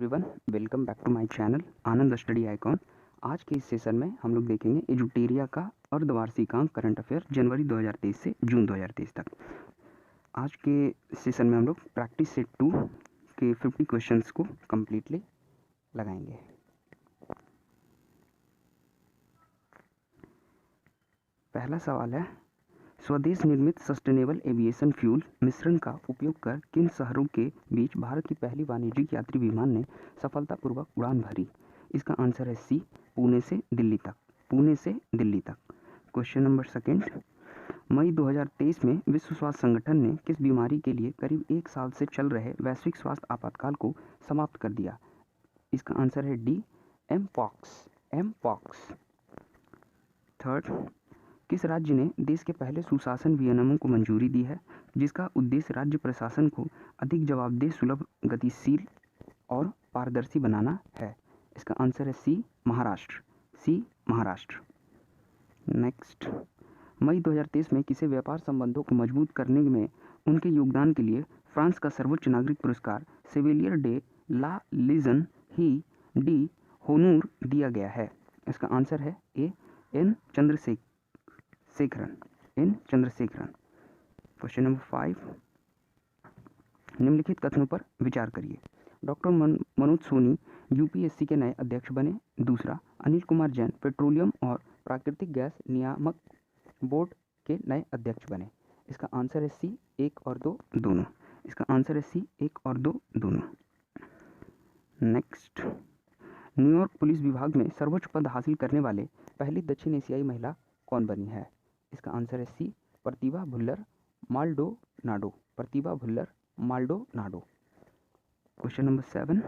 Everyone, welcome back to my channel Anand study icon. आज के इस सेशन में हम लोग देखेंगे एजुटेरिया का अर्धवार्षिकांक करंट अफेयर जनवरी 2023 से जून 2023 तक। आज के सेशन में हम लोग प्रैक्टिस सेट 2 के 50 क्वेश्चंस को कम्प्लीटली लगाएंगे। पहला सवाल है, स्वदेश निर्मित सस्टेनेबल एविएशन फ्यूल मिश्रण का उपयोग कर किन शहरों के बीच भारत की पहली वाणिज्यिक यात्री विमान ने सफलतापूर्वक उड़ान भरी? इसका आंसर है सी, पुणे से दिल्ली तक। पुणे से दिल्ली तक। क्वेश्चन नंबर सेकंड, मई 2023 में विश्व स्वास्थ्य संगठन ने किस बीमारी के लिए करीब 1 साल से चल रहे वैश्विक स्वास्थ्य आपातकाल को समाप्त कर दिया? इसका आंसर है डी, एमपॉक्स। थर्ड, किस राज्य ने देश के पहले सुशासन विनियमों को मंजूरी दी है जिसका उद्देश्य राज्य प्रशासन को अधिक जवाबदेह, सुलभ, गतिशील और पारदर्शी बनाना है? इसका आंसर है सी, महाराष्ट्र। नेक्स्ट, मई 2023 में किसे व्यापार संबंधों को मजबूत करने में उनके योगदान के लिए फ्रांस का सर्वोच्च नागरिक पुरस्कार सेविलियर डे ला लीजन ही डी होनूर दिया गया है? इसका आंसर है ए, एन चंद्रशेखरन। क्वेश्चन नंबर 5, निम्नलिखित कथनों पर विचार करिए। डॉक्टर मनोज सोनी यूपीएससी के नए अध्यक्ष बने। दूसरा, अनिल कुमार जैन पेट्रोलियम और प्राकृतिक गैस नियामक बोर्ड के नए अध्यक्ष बने। इसका आंसर है सी, 1 और 2 दोनों। इसका आंसर है सी, 1 और 2 दोनों। नेक्स्ट, न्यूयॉर्क पुलिस विभाग में सर्वोच्च पद हासिल करने वाले पहली दक्षिण एशियाई महिला कौन बनी है? इसका आंसर है सी, प्रतिभा भुल्लर माल्डोनाडो। क्वेश्चन नंबर 7,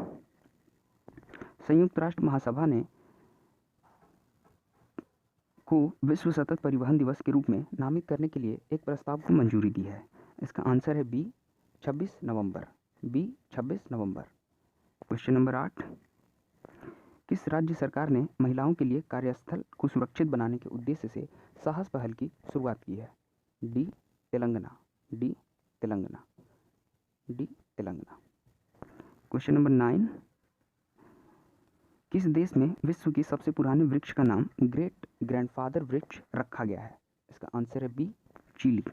संयुक्त राष्ट्र महासभा ने को विश्व सतत परिवहन दिवस के रूप में नामित करने के लिए एक प्रस्ताव को मंजूरी दी है। इसका आंसर है बी, 26 नवंबर। क्वेश्चन नंबर 8, किस राज्य सरकार ने महिलाओं के लिए कार्यस्थल को सुरक्षित बनाने के उद्देश्य से साहस पहल की शुरुआत की है? डी, तेलंगाना। क्वेश्चन नंबर 9, किस देश में विश्व के सबसे पुराने वृक्ष का नाम ग्रेट ग्रैंडफादर वृक्ष रखा गया है? इसका आंसर है B, Chile.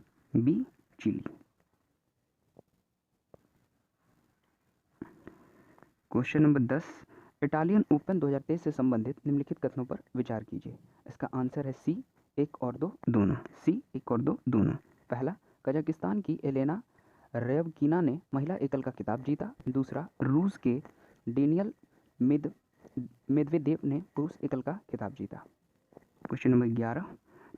Question number 10, Italian Open 2023 से संबंधित निम्नलिखित कथनों पर विचार कीजिए। इसका आंसर है सी, 1 और 2 दोनों। पहला, कजाकिस्तान की एलेना रयबकीना ने महिला एकल का खिताब जीता। दूसरा, रूस के डेनियल मेदवेदेव ने पुरुष एकल का खिताब जीता। क्वेश्चन नंबर 11,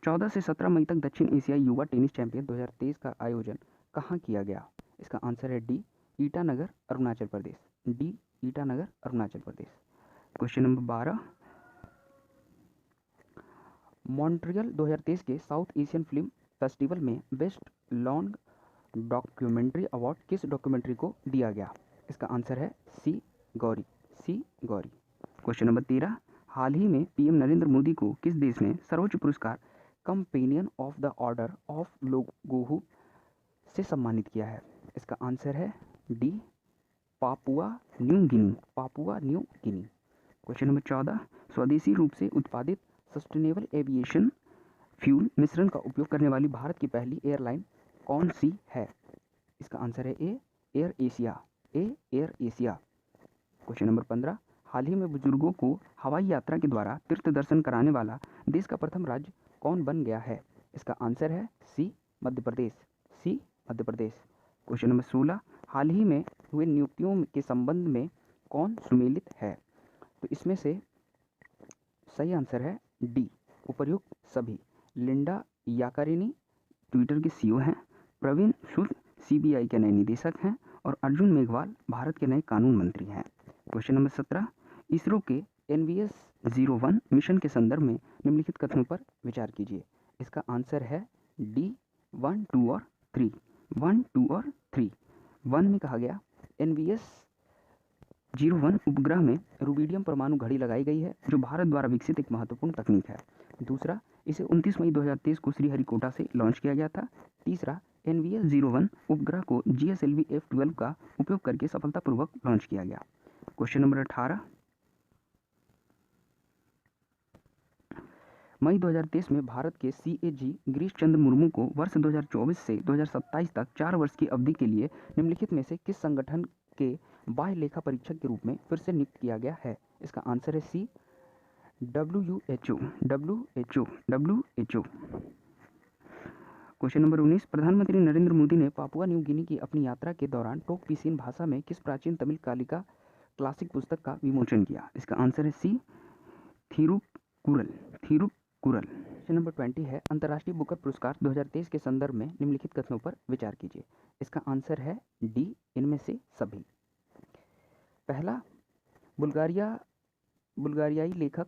14 से 17 मई तक दक्षिण एशियाई युवा टेनिस चैंपियन 2023 का आयोजन कहाँ किया गया? इसका आंसर है D, Itanagar, Arunachal Pradesh. Question number 12, Montreal 2023 के साउथ एशियन फिल्म फेस्टिवल में बेस्ट लॉन्ग डॉक्यूमेंट्री अवार्ड किस डॉक्यूमेंट्री को दिया गया? इसका आंसर है सी, गौरी। क्वेश्चन नंबर 13, हाल ही में पीएम नरेंद्र मोदी को किस देश ने सर्वोच्च पुरस्कार companion of the order of लोगोहू से सम्मानित किया है? इसका आंसर है D, Papua New Guinea. Question number 14, स्वदेशी रूप से उत्पादित सस्टेनेबल एविएशन फ्यूल मिश्रण का उपयोग करने वाली भारत की पहली एयरलाइन कौन सी है? इसका आंसर है ए, एयर एशिया। क्वेश्चन नंबर 15, हाल ही में बुजुर्गों को हवाई यात्रा के द्वारा तीर्थ दर्शन कराने वाला देश का प्रथम राज्य कौन बन गया है? इसका आंसर है सी, मध्य प्रदेश। क्वेश्चन नंबर 16, हाल ही में हुए नियुक्तियों के संबंध में कौन सुमेलित है? तो इसमें से सही आंसर है डी, उपर्युक्त सभी। लिंडा याकारिनी ट्विटर के सीईओ हैं, प्रवीण सूद सीबीआई के नए निदेशक हैं और अर्जुन मेघवाल भारत के नए कानून मंत्री हैं। क्वेश्चन नंबर 17, इसरो के NVS-01 मिशन के संदर्भ में निम्नलिखित कथनों पर विचार कीजिए। इसका आंसर है डी, 1, 2 और 3। 1 में कहा गया NVS-01 उपग्रह में रूबिडियम परमाणु घड़ी लगाई गई है जो भारत द्वारा विकसित एक महत्वपूर्ण तकनीक है। दूसरा, इसे 29 मई 2023 को श्रीहरिकोटा से लॉन्च किया गया था। तीसरा, NVS-01 उपग्रह को GSLV F12 का उपयोग करके सफलतापूर्वक लॉन्च किया गया। क्वेश्चन नंबर 18, मई 2023 में भारत के CAG गिरीश चंद्र मुर्मू को वर्ष 2024 से 2027 तक 4 वर्ष की अवधि के लिए निम्नलिखित में से किस संगठन के बाह्य लेखा परीक्षक के रूप में फिर से नियुक्त किया गया है? इसका आंसर है सी, WHO। क्वेश्चन नंबर 19, प्रधानमंत्री नरेंद्र मोदी ने पापुआ न्यू गिनी की अपनी यात्रा के दौरान टोक पिसिन भाषा में किस प्राचीन तमिल कालिका क्लासिक पुस्तक का विमोचन किया? इसका आंसर है सी, थिरुकुरल। क्वेश्चन नंबर 20 है, अंतर्राष्ट्रीय बुकर पुरस्कार 2023 के संदर्भ में निम्नलिखित कथनों पर विचार कीजिए। इसका आंसर है डी, इनमें से सभी। पहला, बुल्गारियाई लेखक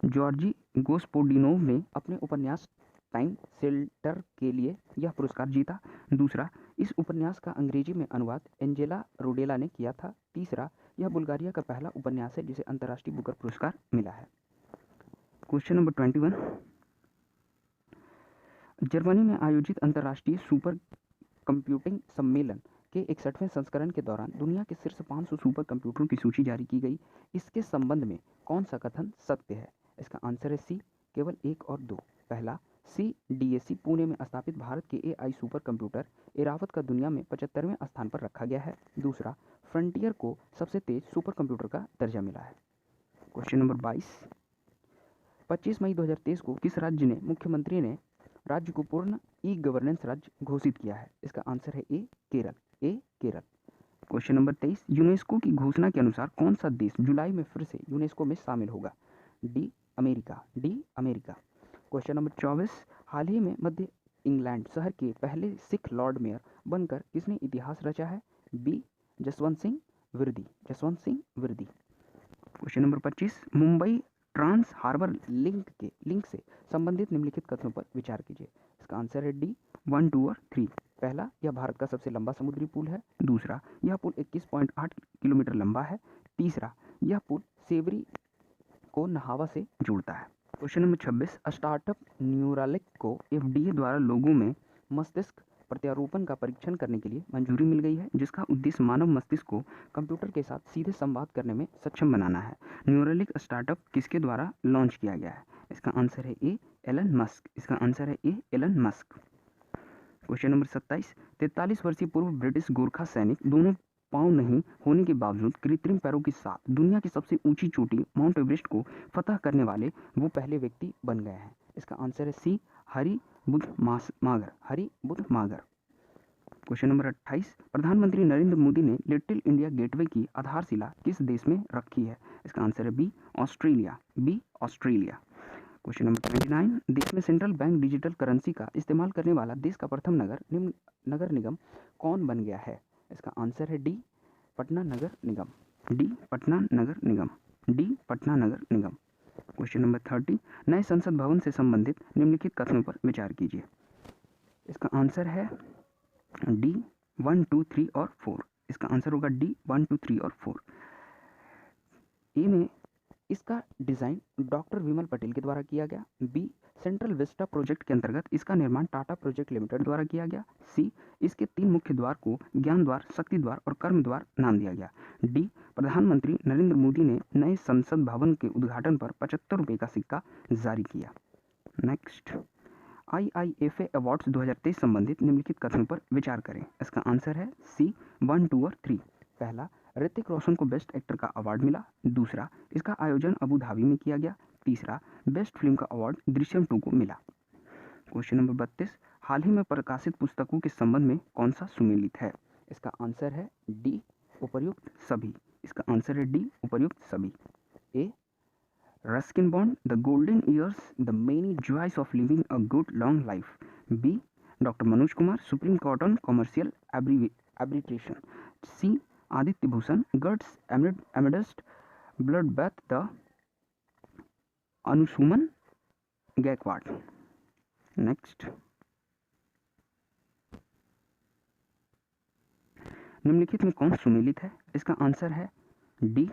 जॉर्जी गोस्पोडिनोव ने अपने उपन्यास टाइम शेल्टर के लिए यह पुरस्कार जीता। दूसरा, इस उपन्यास का अंग्रेजी में अनुवाद एंजेला रोडेला ने किया था। तीसरा, यह बुल्गारिया का पहला उपन्यास है जिसे अंतर्राष्ट्रीय बुकर पुरस्कार मिला है। क्वेश्चन नंबर 21, जर्मनी में आयोजित अंतर्राष्ट्रीय सुपर कंप्यूटिंग सम्मेलन के 61वें संस्करण के दौरान दुनिया के शीर्ष 500 सुपर कंप्यूटरों की सूची जारी की गई। इसके संबंध में कौन सा कथन सत्य है? इसका आंसर है सी, केवल 1 और 2। पहला, CDAC पुणे में स्थापित भारत के AI सुपर कंप्यूटर एरावत का दुनिया में 75वें स्थान पर रखा गया है। दूसरा, फ्रंटियर को सबसे तेज सुपर कंप्यूटर का दर्जा मिला है। क्वेश्चन नंबर 22, 25 मई 2023 को किस राज्य ने मुख्यमंत्री ने राज्य को पूर्ण ई-गवर्नेंस राज्य घोषित किया है? इसका आंसर है ए, केरल। क्वेश्चन नंबर 23, यूनेस्को की घोषणा के अनुसार कौन सा देश जुलाई में फिर से यूनेस्को में शामिल होगा? D, America. क्वेश्चन नंबर 24, हाल ही में मध्य इंग्लैंड शहर के पहले सिख लॉर्ड मेयर बनकर किसने इतिहास रचा है? B, Jaswant Singh Virdi. Question number 25, Mumbai trans harbour link से संबंधित निम्नलिखित कथनों पर विचार कीजिए। इसका आंसर है डी, 1, 2 और 3। पहला, यह भारत का सबसे लंबा समुद्री पुल है। दूसरा, यह पुल 21.8 किलोमीटर लंबा है। तीसरा, यह पुल सेवरी को नहावा से जोड़ता है। क्वेश्चन नंबर 26, स्टार्टअप न्यूरालिंक को FDA द्वारा लोगों में मस्तिष्क प्रत्यारोपण का परीक्षण करने के लिए मंजूरी मिल गई है, जिसका उद्देश्य मानव मस्तिष्क को कंप्यूटर के साथ सीधे संवाद करने में सक्षम बनाना है। न्यूरालिंक स्टार्टअप किसके द्वारा लॉन्च किया गया है? इसका आंसर है ए, एलन मस्क। क्वेश्चन नंबर 27, 43 वर्षीय पूर्व ब्रिटिश गोरखा सैनिक दोनों पांव नहीं होने के बावजूद कृत्रिम पैरों के साथ दुनिया की सबसे ऊंची चोटी माउंट एवरेस्ट को फतह करने वाले वो पहले व्यक्ति बन गए हैं। इसका आंसर है सी, हरि बुध मागर। क्वेश्चन नंबर 28, प्रधानमंत्री नरेंद्र मोदी ने लिटिल इंडिया गेटवे की आधारशिला किस देश में रखी है? इसका आंसर है बी, ऑस्ट्रेलिया। क्वेश्चन नंबर 29, देश में सेंट्रल बैंक डिजिटल करेंसी का इस्तेमाल करने वाला देश का प्रथम नगर निगम कौन बन गया है? इसका आंसर है डी, पटना नगर निगम। क्वेश्चन नंबर 30, नए संसद भवन से संबंधित निम्नलिखित कथनों पर विचार कीजिए। इसका आंसर है डी, 1, 2, 3 और 4। इसका आंसर होगा डी, 1, 2, 3 और 4। ए में इसका डिज़ाइन डॉक्टर विमल पटेल के द्वारा किया गया। बी, सेंट्रल विस्टा प्रोजेक्ट के अंतर्गत इसका निर्माण टाटा प्रोजेक्ट लिमिटेड द्वारा किया गया। सी, इसके 3 मुख्य द्वार को ज्ञान द्वार, शक्ति द्वार और कर्म द्वार नाम दिया गया। डी, प्रधानमंत्री नरेंद्र मोदी ने नए संसद भवन के उद्घाटन पर 75 रुपये का सिक्का जारी किया। नेक्स्ट, IIFA अवार्ड्स 2023 संबंधित निम्नलिखित कथनों पर विचार करें। इसका आंसर है सी, 1, 2 और 3। पहला, ऋतिक रोशन को बेस्ट एक्टर का अवार्ड मिला। दूसरा, इसका आयोजन अबू धाबी में किया गया। तीसरा, बेस्ट फिल्म का अवार्ड दृश्यम 2 को मिला। क्वेश्चन नंबर 32, हाल ही में प्रकाशित पुस्तकों के संबंध में कौन सा सुमेलित है? इसका आंसर है डी, उपर्युक्त सभी। A, Ruskin Bond, the golden years, the many joys of living a good long life. B, doctor Manoj Kumar, supreme court on commercial arbitration. C, Aditya Bhushan, girds amidst blood bath, the Anusuman Gaikwad. Next, निम्नलिखित में कौन सुमेलित है? इसका answer है D,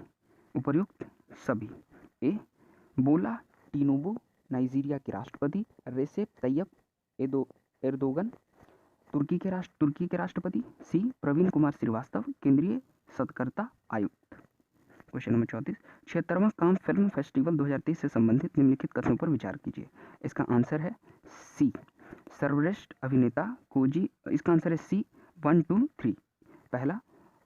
उपर्युक्त सभी। ए, बोला टिनुबू, नाइजीरिया के राष्ट्रपति। रेसेप तैयब एर्दोगन, तुर्की के राष्ट्रपति। सी, प्रवीण कुमार श्रीवास्तव, केंद्रीय सतर्कता आयुक्त। क्वेश्चन नंबर 34, 76वां कान फिल्म फेस्टिवल 2023 से संबंधित निम्नलिखित कथनों पर विचार कीजिए। इसका आंसर है सी, सर्वश्रेष्ठ अभिनेता कोजी। इसका आंसर है सी 1, 2, 3। पहला,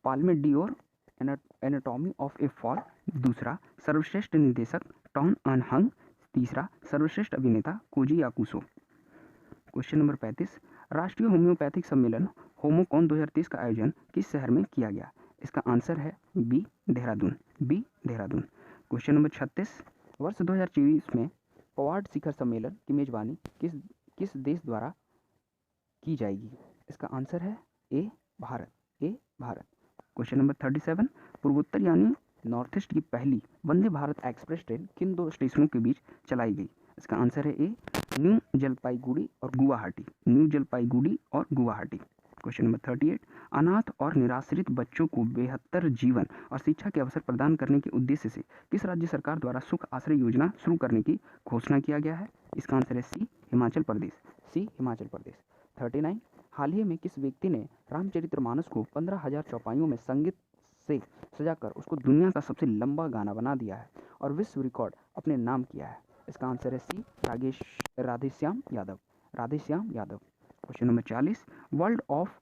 Palme Dior anatomy of A fall. दूसरा, सर्वश्रेष्ठ निर्देशक टॉन अन हंग। तीसरा, सर्वश्रेष्ठ अभिनेता koji याकुसो। क्वेश्चन नंबर 35, राष्ट्रीय होम्योपैथिक सम्मेलन होमोकॉन 2023 का आयोजन किस शहर में किया गया? इसका आंसर है B, Dehradun. B, Dehradun. Question number 36, वर्ष 2024 में क्वाड शिखर सम्मेलन की मेजबानी किस देश द्वारा की जाएगी? इसका आंसर है ए, भारत। ए, भारत। क्वेश्चन नंबर 37, पूर्वोत्तर यानी नॉर्थ ईस्ट की पहली वंदे भारत एक्सप्रेस ट्रेन किन दो स्टेशनों के बीच चलाई गई? इसका आंसर है ए, न्यू जलपाईगुड़ी और गुवाहाटी। न्यू जलपाईगुड़ी और गुवाहाटी। क्वेश्चन नंबर 38, अनाथ और निराश्रित बच्चों को बेहतर जीवन और शिक्षा के अवसर प्रदान करने के उद्देश्य से किस राज्य सरकार द्वारा सुख आश्रय योजना शुरू करने की घोषणा किया गया है? इसका आंसर है सी, हिमाचल प्रदेश। सी, हिमाचल प्रदेश। 39, हाल ही में किस व्यक्ति ने रामचरितमानस को 15,000 चौपाइयों में संगीत से सजाकर उसको दुनिया का सबसे लंबा गाना बना दिया है और विश्व रिकॉर्ड अपने नाम किया है? इसका आंसर है C, Radheshyam Yadav. Radheshyam Yadav. Question number 40, world of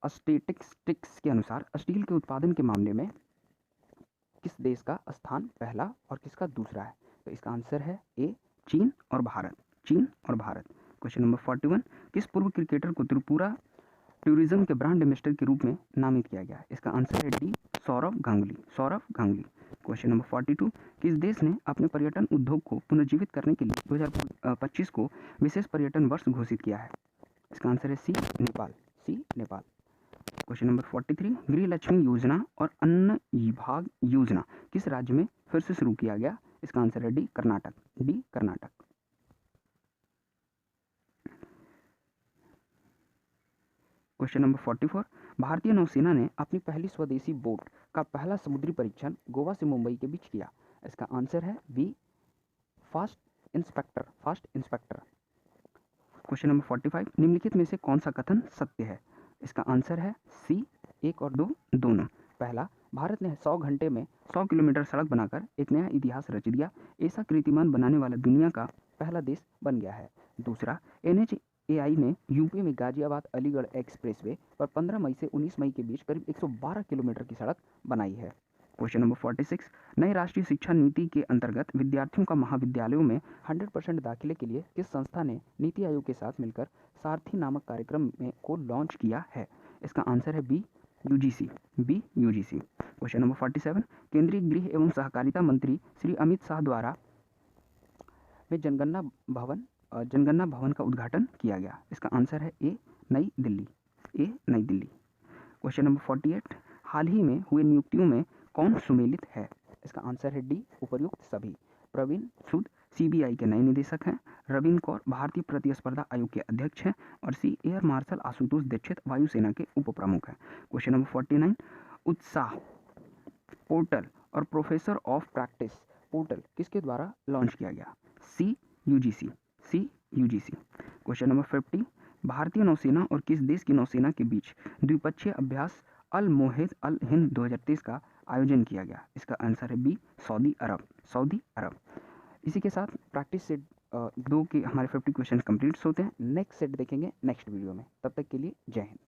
statistics के अनुसार स्टील के उत्पादन के मामले में किस देश का स्थान पहला और किसका दूसरा है? तो इसका आंसर है ए, चीन और भारत। चीन और भारत। क्वेश्चन नंबर 41, किस पूर्व क्रिकेटर को त्रिपुरा टूरिज्म के ब्रांड एम्बेसडर के रूप में नामित किया गया? इसका आंसर है D, Sourav Ganguly. Sourav Ganguly. Question number 42, किस देश ने अपने पर्यटन उद्योग को पुनर्जीवित करने के लिए 2025 को विशेष पर्यटन वर्ष घोषित किया है? इसका आंसर है सी, नेपाल। सी, नेपाल। क्वेश्चन नंबर 43, गृह लक्ष्मी योजना और अन्न विभाग योजना किस राज्य में फिर से शुरू किया गया? इसका आंसर है D, Karnataka. D, Karnataka. Question number 44, भारतीय नौसेना ने अपनी पहली स्वदेशी बोट का पहला समुद्री परीक्षण गोवा से मुंबई के बीच किया। इसका आंसर है B, fast inspector. Fast inspector. Question number 45, निम्नलिखित में से कौन सा कथन सत्य है? इसका आंसर है सी, 1 और 2 दोनों। पहला, भारत ने 100 घंटे में 100 किलोमीटर सड़क बनाकर एक नया इतिहास रच दिया। ऐसा कीर्तिमान बनाने वाला दुनिया का पहला देश बन गया है। दूसरा, NHAI ने यूपी में गाजियाबाद अलीगढ़ एक्सप्रेसवे पर 15 मई से 19 मई के बीच करीब 112 किलोमीटर की सड़क बनाई है। क्वेश्चन नंबर 46, नई राष्ट्रीय शिक्षा नीति के अंतर्गत विद्यार्थियों का महाविद्यालयों में 100% दाखिले के लिए किस संस्था ने नीति आयोग के साथ मिलकर सारथी नामक कार्यक्रम को लॉन्च किया है? इसका आंसर है B, UGC. B, UGC. Question number 47, केंद्रीय गृह एवं सहकारिता मंत्री श्री अमित शाह द्वारा में जनगणना भवन का उद्घाटन किया गया। इसका आंसर है ए, नई दिल्ली। ए, नई दिल्ली। क्वेश्चन नंबर 48, हाल ही में हुए नियुक्तियों में कौन सुमेलित है? इसका आंसर है डी, उपर्युक्त सभी। प्रवीण सूद CBI के नए निदेशक हैं। रविंद्र कौर भारतीय प्रतिस्पर्धा आयोग के अध्यक्ष हैं। और सी, एयर मार्शल आशुतोष दीक्षित वायुसेना के उप प्रमुख हैं। क्वेश्चन नंबर 49, उत्साह पोर्टल और प्रोफेसर ऑफ प्रैक्टिस पोर्टल किसके द्वारा लॉन्च किया गया? सी, यूजीसी। सी, यूजीसी। क्वेश्चन नंबर 50, भारतीय नौसेना और किस देश की नौसेना के बीच द्विपक्षीय अभ्यास अल मोहेद अल हिंद 2023 का आयोजन किया गया? इसका आंसर है बी, सऊदी अरब। सऊदी अरब। इसी के साथ प्रैक्टिस सेट 2 के हमारे 50 क्वेश्चन कंप्लीट होते हैं। नेक्स्ट सेट देखेंगे नेक्स्ट वीडियो में। तब तक के लिए जय हिंद।